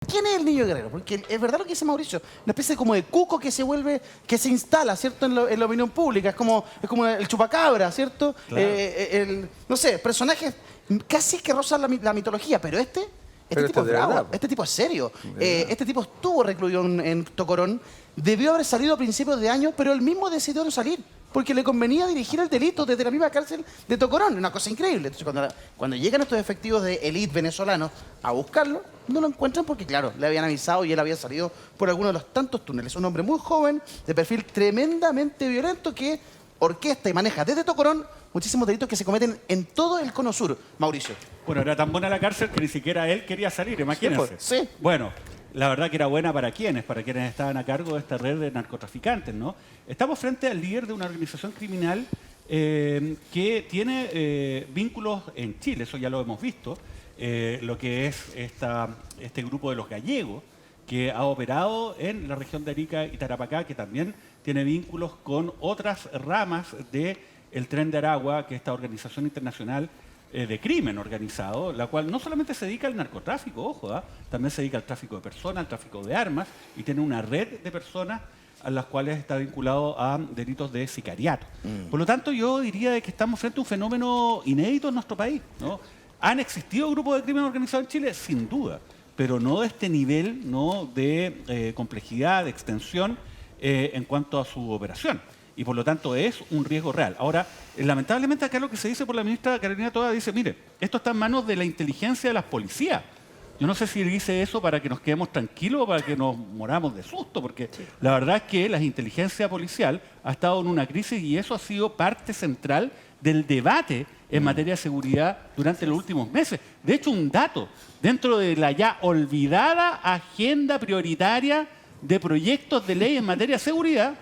¿Quién es el niño guerrero? Porque es verdad lo que dice Mauricio, una especie como de cuco que se vuelve, que se instala, ¿cierto? En la opinión pública, es como el chupacabra, ¿cierto? Claro. No sé, personajes casi que rozan la mitología, pero este Pero tipo es de bravo, verdad, po. este tipo es serio. De Este tipo estuvo recluido en Tocorón, debió haber salido a principios de año, pero él mismo decidió no salir, porque le convenía dirigir el delito desde la misma cárcel de Tocorón, una cosa increíble. Entonces, cuando llegan estos efectivos de élite venezolanos a buscarlo, no lo encuentran porque, claro, le habían avisado y él había salido por alguno de los tantos túneles. Un hombre muy joven, de perfil tremendamente violento, que orquesta y maneja desde Tocorón muchísimos delitos que se cometen en todo el cono sur, Mauricio. Bueno, era tan buena la cárcel que ni siquiera él quería salir, imagínense. Sí. Bueno, la verdad que era buena para quienes estaban a cargo de esta red de narcotraficantes, ¿no? Estamos frente al líder de una organización criminal que tiene vínculos en Chile, eso ya lo hemos visto, lo que es este grupo de los gallegos, que ha operado en la región de Arica y Tarapacá, que también tiene vínculos con otras ramas del Tren de Aragua, que es esta organización internacional de crimen organizado, la cual no solamente se dedica al narcotráfico, ojo, también se dedica al tráfico de personas, al tráfico de armas, y tiene una red de personas a las cuales está vinculado a delitos de sicariato. Por lo tanto, yo diría de que estamos frente a un fenómeno inédito en nuestro país, ¿no? ¿Han existido grupos de crimen organizado en Chile? Sin duda, pero no de este nivel, ¿no?, de complejidad, de extensión en cuanto a su operación. Y por lo tanto es un riesgo real. Ahora, lamentablemente acá lo que se dice por la ministra Carolina Toa dice, mire, esto está en manos de la inteligencia de las policías. Yo no sé si dice eso para que nos quedemos tranquilos o para que nos moramos de susto, porque la verdad es que la inteligencia policial ha estado en una crisis y eso ha sido parte central del debate en materia de seguridad durante los últimos meses. De hecho, un dato, dentro de la ya olvidada agenda prioritaria de proyectos de ley en materia de seguridad,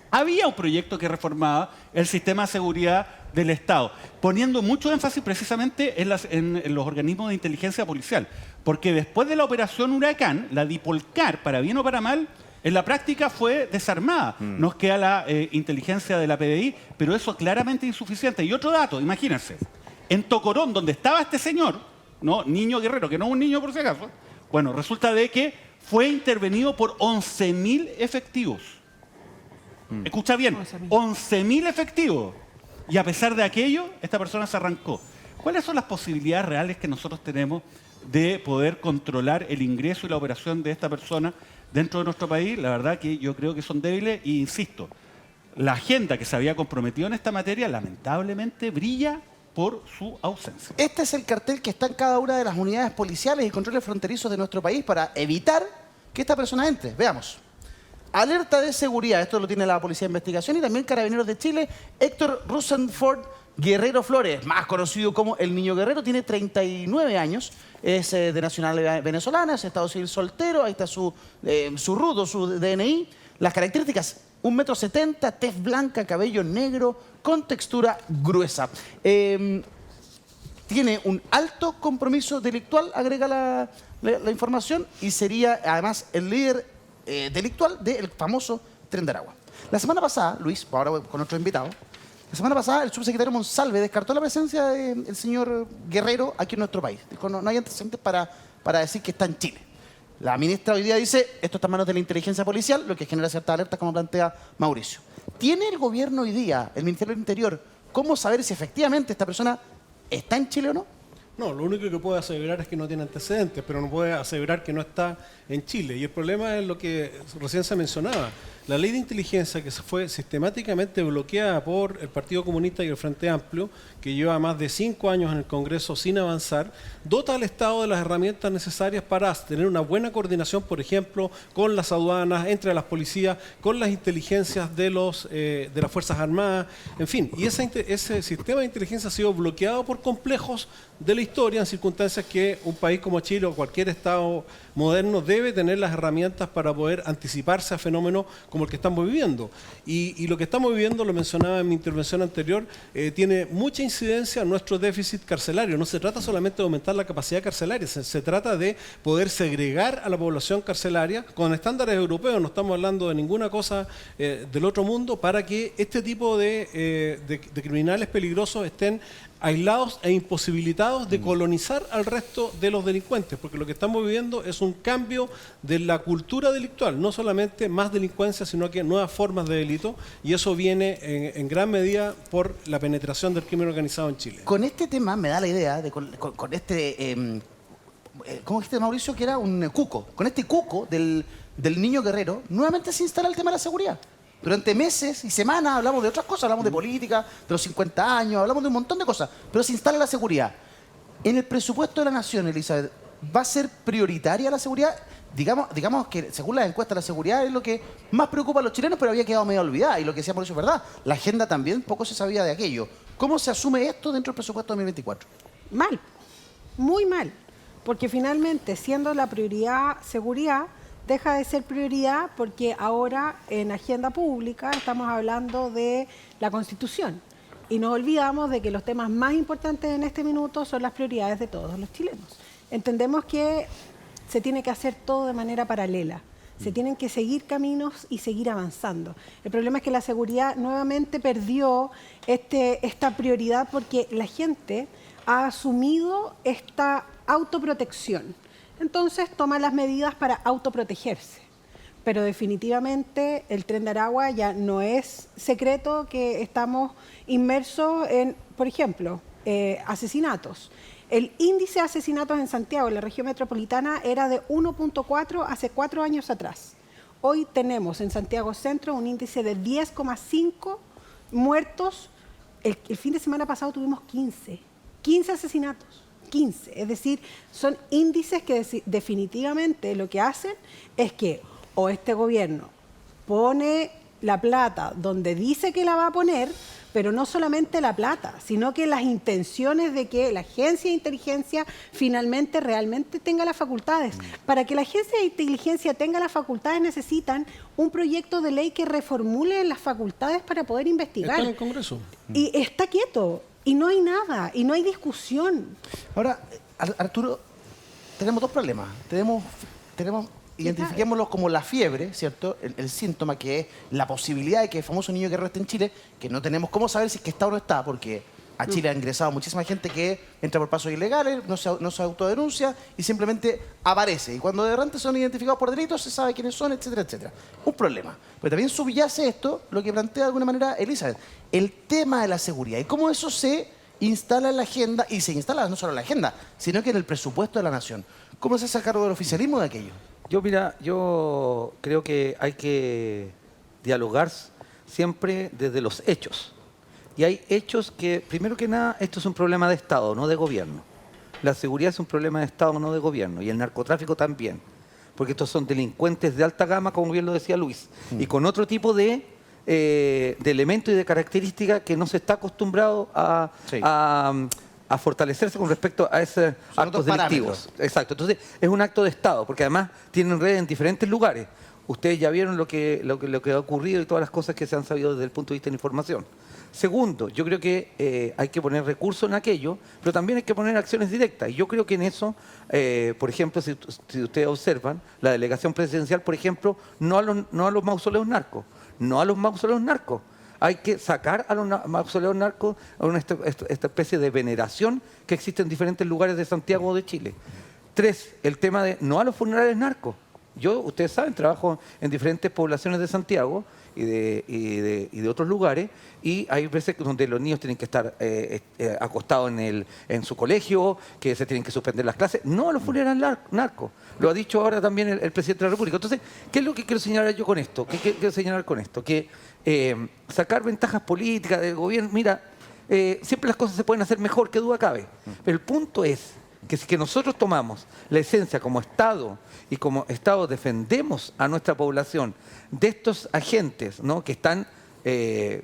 había un proyecto que reformaba el sistema de seguridad del Estado, poniendo mucho énfasis precisamente en los organismos de inteligencia policial, porque después de la operación Huracán, la Dipolcar, para bien o para mal, en la práctica fue desarmada. Nos queda la inteligencia de la PDI, pero eso claramente insuficiente. Y otro dato, imagínense, en Tocorón, donde estaba este señor, ¿no?, Niño Guerrero, que no es un niño por si acaso, bueno, resulta de que fue intervenido por 11.000 efectivos. Escucha bien, 11.000 efectivos. Y a pesar de aquello, esta persona se arrancó. ¿Cuáles son las posibilidades reales que nosotros tenemos de poder controlar el ingreso y la operación de esta persona dentro de nuestro país? La verdad que yo creo que son débiles y insisto, la agenda que se había comprometido en esta materia lamentablemente brilla por su ausencia. Este es el cartel que está en cada una de las unidades policiales y controles fronterizos de nuestro país para evitar que esta persona entre. Veamos. Alerta de seguridad, esto lo tiene la Policía de Investigación y también Carabineros de Chile. Héctor Rosenford Guerrero Flores, más conocido como el Niño Guerrero, tiene 39 años, es de nacionalidad venezolana, es estado civil soltero, ahí está su RUT, su DNI. Las características, 1,70 m, tez blanca, cabello negro, con textura gruesa. Tiene un alto compromiso delictual, agrega la información, y sería además el líder delictual del famoso Tren de Aragua. La semana pasada, Luis, ahora voy con otro invitado, la semana pasada el subsecretario Monsalve descartó la presencia del señor Guerrero aquí en nuestro país. Dijo, no hay antecedentes para decir que está en Chile. La ministra hoy día dice, esto está en manos de la inteligencia policial, lo que genera cierta alerta, como plantea Mauricio. ¿Tiene el gobierno hoy día, el Ministerio del Interior, cómo saber si efectivamente esta persona está en Chile o no? No, lo único que puede asegurar es que no tiene antecedentes, pero no puede asegurar que no está en Chile. Y el problema es lo que recién se mencionaba. La ley de inteligencia que fue sistemáticamente bloqueada por el Partido Comunista y el Frente Amplio, que lleva más de 5 años en el Congreso sin avanzar, dota al Estado de las herramientas necesarias para tener una buena coordinación, por ejemplo, con las aduanas, entre las policías, con las inteligencias de las Fuerzas Armadas, en fin. Y ese sistema de inteligencia ha sido bloqueado por complejos de la historia en circunstancias que un país como Chile o cualquier Estado moderno debe tener las herramientas para poder anticiparse a fenómenos como el que estamos viviendo. Y lo que estamos viviendo, lo mencionaba en mi intervención anterior, tiene mucha incidencia en nuestro déficit carcelario. No se trata solamente de aumentar la capacidad carcelaria, se trata de poder segregar a la población carcelaria con estándares europeos, no estamos hablando de ninguna cosa del otro mundo, para que este tipo de criminales peligrosos estén aislados e imposibilitados de colonizar al resto de los delincuentes, porque lo que estamos viviendo es un cambio de la cultura delictual, no solamente más delincuencia, sino que nuevas formas de delito, y eso viene en gran medida por la penetración del crimen organizado en Chile. Con este tema me da la idea de con este, ¿cómo dijiste, Mauricio? Que era un cuco. Con este cuco del niño guerrero, nuevamente se instala el tema de la seguridad. Durante meses y semanas hablamos de otras cosas, hablamos de política, de los 50 años, hablamos de un montón de cosas, pero se instala la seguridad. En el presupuesto de la Nación, Elizabeth, ¿va a ser prioritaria la seguridad? Digamos que según las encuestas la seguridad es lo que más preocupa a los chilenos, pero había quedado medio olvidada, y lo que decía Mauricio es verdad. La agenda también poco se sabía de aquello. ¿Cómo se asume esto dentro del presupuesto 2024? Mal, muy mal, porque finalmente, siendo la prioridad seguridad, deja de ser prioridad porque ahora en agenda pública estamos hablando de la Constitución y nos olvidamos de que los temas más importantes en este minuto son las prioridades de todos los chilenos. Entendemos que se tiene que hacer todo de manera paralela, se tienen que seguir caminos y seguir avanzando. El problema es que la seguridad nuevamente perdió esta prioridad porque la gente ha asumido esta autoprotección. Entonces toma las medidas para autoprotegerse. Pero definitivamente el Tren de Aragua ya no es secreto que estamos inmersos en, por ejemplo, asesinatos. El índice de asesinatos en Santiago, en la región metropolitana, era de 1.4 hace 4 años atrás. Hoy tenemos en Santiago Centro un índice de 10,5 muertos. El fin de semana pasado tuvimos 15 asesinatos. 15. Es decir, son índices que definitivamente lo que hacen es que o este gobierno pone la plata donde dice que la va a poner, pero no solamente la plata, sino que las intenciones de que la agencia de inteligencia finalmente realmente tenga las facultades. Para que la agencia de inteligencia tenga las facultades necesitan un proyecto de ley que reformule las facultades para poder investigar. Está en el Congreso. Y está quieto. Y no hay nada, y no hay discusión. Ahora, Arturo, tenemos dos problemas. Identifiquémoslos como la fiebre, ¿cierto? El síntoma que es la posibilidad de que el famoso niño guerrero esté en Chile, que no tenemos cómo saber si es que está o no está, porque a Chile ha ingresado muchísima gente que entra por pasos ilegales, no se autodenuncia y simplemente aparece. Y cuando de repente son identificados por delitos, se sabe quiénes son, etcétera, etcétera. Un problema. Pero también subyace esto, lo que plantea de alguna manera Elizabeth, el tema de la seguridad y cómo eso se instala en la agenda, y se instala no solo en la agenda, sino que en el presupuesto de la Nación. ¿Cómo se hace cargo del oficialismo de aquello? Yo creo que hay que dialogar siempre desde los hechos. Y hay hechos que, primero que nada, esto es un problema de Estado, no de gobierno. La seguridad es un problema de Estado, no de gobierno. Y el narcotráfico también. Porque estos son delincuentes de alta gama, como bien lo decía Luis. Y con otro tipo de elementos y de características que no se está acostumbrado a fortalecerse con respecto a esos actos delictivos. Exacto. Entonces, es un acto de Estado, porque además tienen redes en diferentes lugares. Ustedes ya vieron lo que ha ocurrido y todas las cosas que se han sabido desde el punto de vista de la información. Segundo, yo creo que hay que poner recursos en aquello, pero también hay que poner acciones directas. Y yo creo que en eso, por ejemplo, si ustedes observan, la delegación presidencial, por ejemplo, no a los mausoleos narcos. No a los mausoleos narcos. Hay que sacar a los mausoleos narcos a esta especie de veneración que existe en diferentes lugares de Santiago o de Chile. 3, el tema de no a los funerales narcos. Yo, ustedes saben, trabajo en diferentes poblaciones de Santiago y de otros lugares, y hay veces donde los niños tienen que estar acostados en su colegio, que se tienen que suspender las clases. No a los funerales narcos. Lo ha dicho ahora también el presidente de la República. Entonces, ¿qué es lo que quiero señalar yo con esto? ¿Qué quiero señalar con esto? Que sacar ventajas políticas del gobierno, mira, siempre las cosas se pueden hacer mejor, que duda cabe. Pero el punto es que si que nosotros tomamos la esencia como Estado y como Estado defendemos a nuestra población de estos agentes, ¿no?, que están,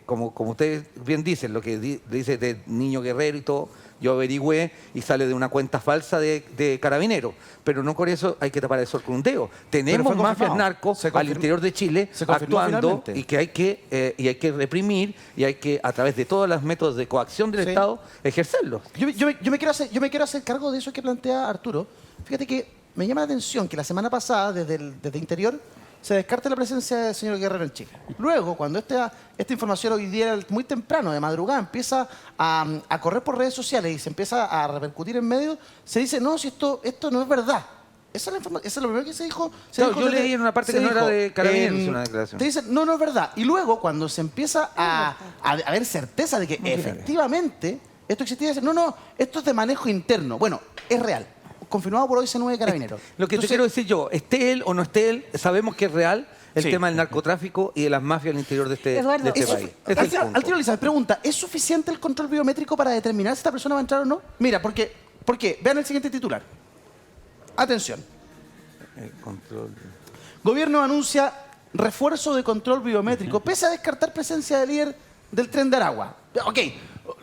como ustedes bien dicen, lo que dice de niño guerrero y todo, yo averigüé y sale de una cuenta falsa de Carabineros, pero no por eso hay que tapar el sol con un dedo. Tenemos mafias narcos al interior de Chile actuando y que hay que reprimir y hay que, a través de todos los métodos de coacción del Estado, ejercerlos. Yo me quiero hacer cargo de eso que plantea Arturo. Fíjate que me llama la atención que la semana pasada, desde Interior, se descarta la presencia del señor Guerrero en Chile. Luego, cuando esta información hoy día, muy temprano, de madrugada, empieza a correr por redes sociales y se empieza a repercutir en medios, se dice, no, si esto no es verdad. Esa es lo primero que se dijo. Yo leí en una parte que no era de Carabineros una declaración. Te dicen, no es verdad. Y luego, cuando se empieza a haber certeza de que efectivamente esto existía, dicen, no, esto es de manejo interno. Bueno, es real. Confirmado por hoy C9 de Carabineros. Lo que te quiero decir yo, esté él o no esté él, sabemos que es real el tema del narcotráfico y de las mafias al interior de este país. Al tiro, Lisa, me pregunta, ¿es suficiente el control biométrico para determinar si esta persona va a entrar o no? Mira, ¿por qué? Vean el siguiente titular. Atención. Gobierno anuncia refuerzo de control biométrico, pese a descartar presencia de líder del Tren de Aragua. Ok,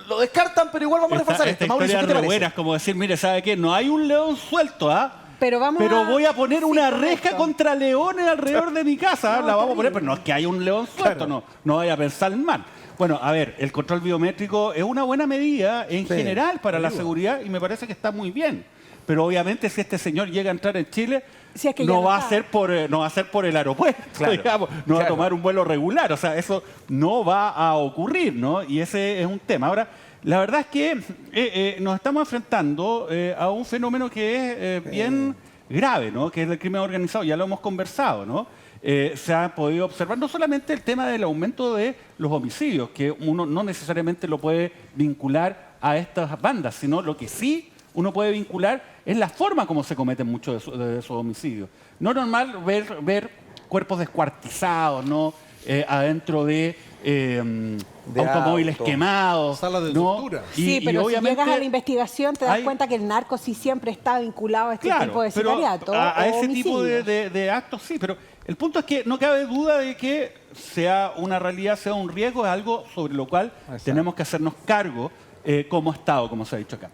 lo descartan, pero igual vamos a reforzar esto. Mauricio, ¿qué te parece? Es como decir, mire, ¿sabe qué? No hay un león suelto, ¿ah? Pero voy a poner una reja contra leones alrededor de mi casa. La vamos a poner, pero no es que haya un león suelto, no vaya a pensar mal. Bueno, a ver, el control biométrico es una buena medida en general para la seguridad y me parece que está muy bien. Pero obviamente si este señor llega a entrar en Chile, no va a ser por el aeropuerto, digamos, no va a tomar un vuelo regular. O sea, eso no va a ocurrir, ¿no? Y ese es un tema. Ahora, la verdad es que nos estamos enfrentando a un fenómeno que es bien grave, ¿no? Que es el crimen organizado. Ya lo hemos conversado, ¿no? Se ha podido observar no solamente el tema del aumento de los homicidios, que uno no necesariamente lo puede vincular a estas bandas, sino lo que sí uno puede vincular es la forma como se cometen muchos de esos homicidios. No es normal ver cuerpos descuartizados, ¿no? Adentro de automóviles quemados. Salas de tortura. Sí, pero si llegas a la investigación te das cuenta que el narco sí siempre está vinculado a este tipo de sicariato. A ese tipo de actos sí, pero el punto es que no cabe duda de que sea una realidad, sea un riesgo, es algo sobre lo cual tenemos que hacernos cargo como Estado, como se ha dicho acá.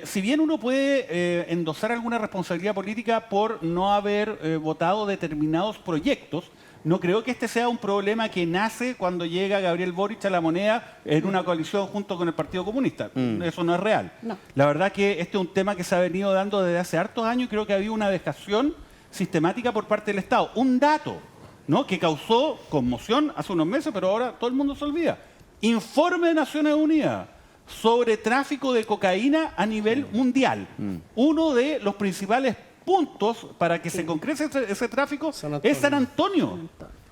Si bien uno puede endosar alguna responsabilidad política por no haber votado determinados proyectos, no creo que este sea un problema que nace cuando llega Gabriel Boric a la Moneda en una coalición junto con el Partido Comunista. Eso no es real. No. La verdad que este es un tema que se ha venido dando desde hace hartos años y creo que ha habido una dejación sistemática por parte del Estado. Un dato, ¿no? Que causó conmoción hace unos meses, pero ahora todo el mundo se olvida. Informe de Naciones Unidas sobre tráfico de cocaína a nivel mundial. Uno de los principales puntos para que se concrete ese tráfico es San Antonio.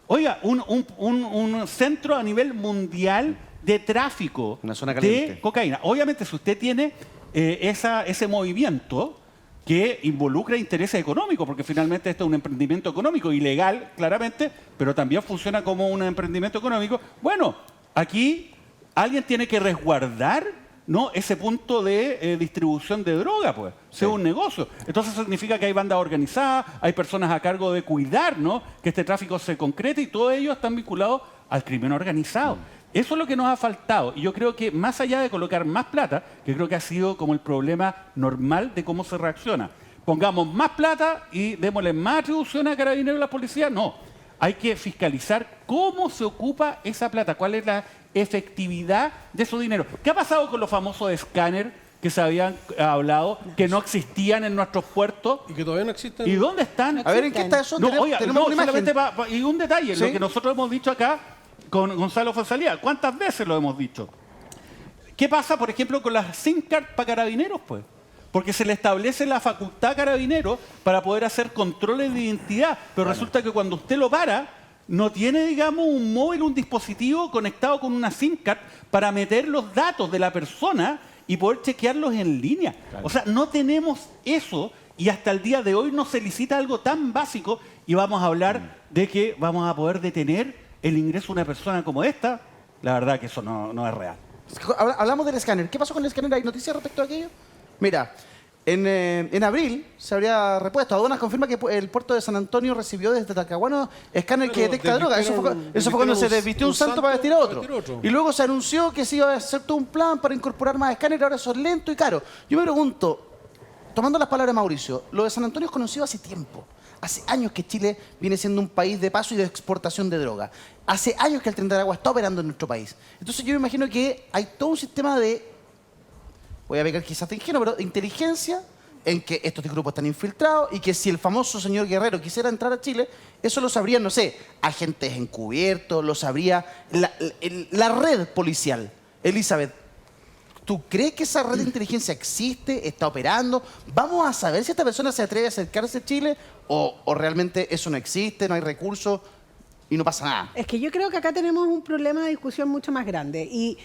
Oiga, un centro a nivel mundial de tráfico de cocaína. Obviamente, si usted tiene ese movimiento que involucra intereses económicos, porque finalmente esto es un emprendimiento económico, ilegal, claramente, pero también funciona como un emprendimiento económico. Bueno, aquí alguien tiene que resguardar, ¿no?, ese punto de distribución de droga, pues. Es un negocio. Entonces eso significa que hay bandas organizadas, hay personas a cargo de cuidar, ¿no?, que este tráfico se concrete y todos ellos están vinculados al crimen organizado. Eso es lo que nos ha faltado. Y yo creo que más allá de colocar más plata, que creo que ha sido como el problema normal de cómo se reacciona. Pongamos más plata y démosle más atribuciones a Carabineros y a la policía. No. Hay que fiscalizar cómo se ocupa esa plata, cuál es la efectividad de su dinero. ¿Qué ha pasado con los famosos escáneres que se habían hablado, que no existían en nuestros puertos? Y que todavía no existen. ¿Y dónde están? A ver, ¿en qué está eso? Tenemos una imagen. Y un detalle, lo que nosotros hemos dicho acá con Gonzalo Fonsalía. ¿Cuántas veces lo hemos dicho? ¿Qué pasa, por ejemplo, con las SIM card para Carabineros, pues? Porque se le establece la facultad a Carabineros para poder hacer controles de identidad, pero resulta que cuando usted lo para, no tiene, digamos, un móvil, un dispositivo conectado con una SIM card para meter los datos de la persona y poder chequearlos en línea. Claro. O sea, no tenemos eso y hasta el día de hoy no se licita algo tan básico y vamos a hablar de que vamos a poder detener el ingreso de una persona como esta. La verdad que eso no es real. Hablamos del escáner. ¿Qué pasó con el escáner? ¿Hay noticias respecto a aquello? Mira, en abril se habría repuesto. Aduanas confirma que el puerto de San Antonio recibió desde Talcahuano escáner que detecta droga. Eso fue cuando se desvistió un santo para vestir a otro. Y luego se anunció que se iba a hacer todo un plan para incorporar más escáneres. Ahora eso es lento y caro. Yo me pregunto, tomando las palabras de Mauricio, lo de San Antonio es conocido hace tiempo. Hace años que Chile viene siendo un país de paso y de exportación de droga. Hace años que el Tren de Aragua está operando en nuestro país. Entonces yo me imagino que hay todo un sistema de, voy a pegar quizás de ingenuo, pero de inteligencia en que estos grupos están infiltrados y que si el famoso señor Guerrero quisiera entrar a Chile, eso lo sabrían, no sé, agentes encubiertos, lo sabría la red policial. Elizabeth, ¿tú crees que esa red de inteligencia existe, está operando? ¿Vamos a saber si esta persona se atreve a acercarse a Chile o realmente eso no existe, no hay recursos y no pasa nada? Es que yo creo que acá tenemos un problema de discusión mucho más grande. Y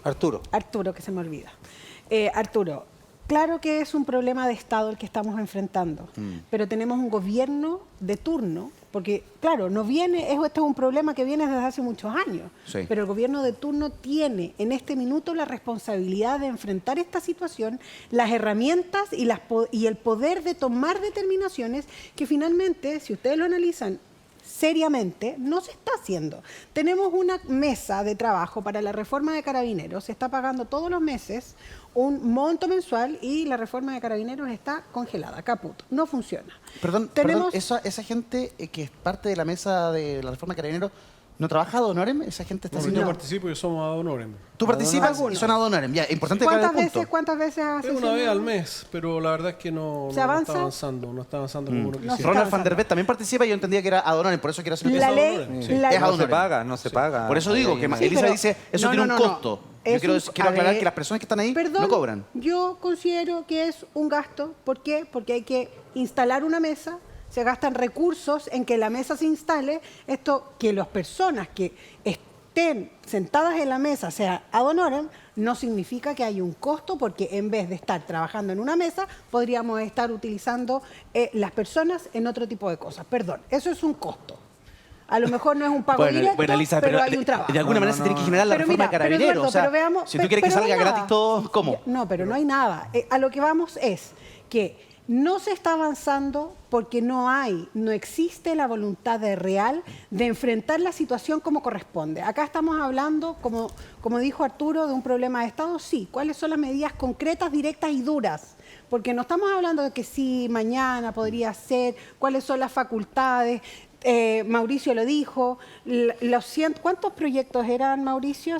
Arturo. Arturo, que se me olvida. Arturo, claro que es un problema de Estado el que estamos enfrentando, pero tenemos un gobierno de turno, porque claro, esto es un problema que viene desde hace muchos años, Sí. pero el gobierno de turno tiene en este minuto la responsabilidad de enfrentar esta situación, las herramientas y el poder de tomar determinaciones que finalmente, si ustedes lo analizan seriamente, no se está haciendo. Tenemos una mesa de trabajo para la reforma de Carabineros, se está pagando todos los meses un monto mensual y la reforma de Carabineros está congelada, caput, no funciona. Perdón, esa gente que es parte de la mesa de la reforma de Carabineros, ¿no trabaja ad honorem? Esa gente está Bueno, haciendo... yo participo y somos ad honorem. Tú participas Algunos. y son ad honorem. Ya, importante aclarar el punto. ¿Cuántas veces hace Es una vez al mes, pero la verdad es que no ¿Se avanza? está avanzando, no está avanzando como uno No quisiera. se Ronald está van der Vet también participa y yo entendía que era ad honorem, por eso quiero hacer La eso. ley, Sí. la- Es ad No se honorem. paga, no se paga. Por eso digo que Sí, Elisa pero- dice, eso no, tiene no, un no, costo. no. Yo quiero Es un- quiero a aclarar ver, que las personas que están ahí Perdón, no cobran. Yo considero que es un gasto. ¿Por qué? Porque hay que instalar una mesa, se gastan recursos en que la mesa se instale, esto que las personas que estén sentadas en la mesa sea ad honorem, no significa que haya un costo, porque en vez de estar trabajando en una mesa, podríamos estar utilizando las personas en otro tipo de cosas. Perdón, eso es un costo. A lo mejor no es un pago directo, Elisa, pero hay un trabajo. de alguna manera se tiene que generar la Pero reforma mira, de pero Carabineros. Eduardo, O sea, pero veamos- si tú quieres que pero no salga hay nada. gratis todo, ¿cómo? No, pero no hay nada. A lo que vamos es que no se está avanzando porque no existe la voluntad real de enfrentar la situación como corresponde. Acá estamos hablando, como dijo Arturo, de un problema de Estado. Sí, ¿cuáles son las medidas concretas, directas y duras? Porque no estamos hablando de que sí, mañana podría ser, cuáles son las facultades. Mauricio lo dijo. ¿Cuántos proyectos eran, Mauricio?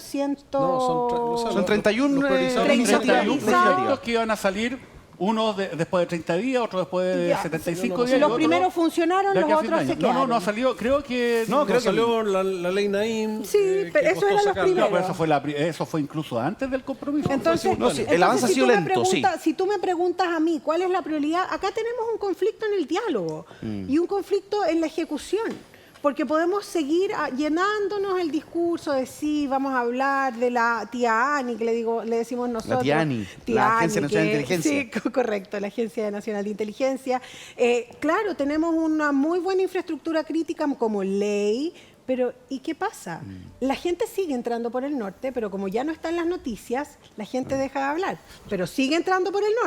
No, son 31 los priorizados. iniciativas. 31 proyectos que iban a salir, unos después de 30 días, otros después de Ya. 75 días. y Los otros primeros funcionaron, de los aquí a fin de otros se año. quedaron. No ha salido, creo que... No, creo que salió la ley Naim. Sí, pero que eso costó eran los sacarla. primeros. No, pero eso fue incluso antes del compromiso. Entonces, No, sí, el avance ha si sido tú me lento, sí. Si tú me preguntas a mí cuál es la prioridad, acá tenemos un conflicto en el diálogo y un conflicto en la ejecución. Porque podemos seguir llenándonos el discurso de sí, vamos a hablar de la tía Ani, que le decimos nosotros. tía Ani, Tía la Ani, Agencia Nacional de Inteligencia. Sí, correcto, la Agencia Nacional de Inteligencia. Claro, tenemos una muy buena infraestructura crítica como ley, pero ¿y qué pasa? La gente sigue entrando por el norte, pero como ya no están las noticias, la gente deja de hablar. Pero sigue entrando por el norte.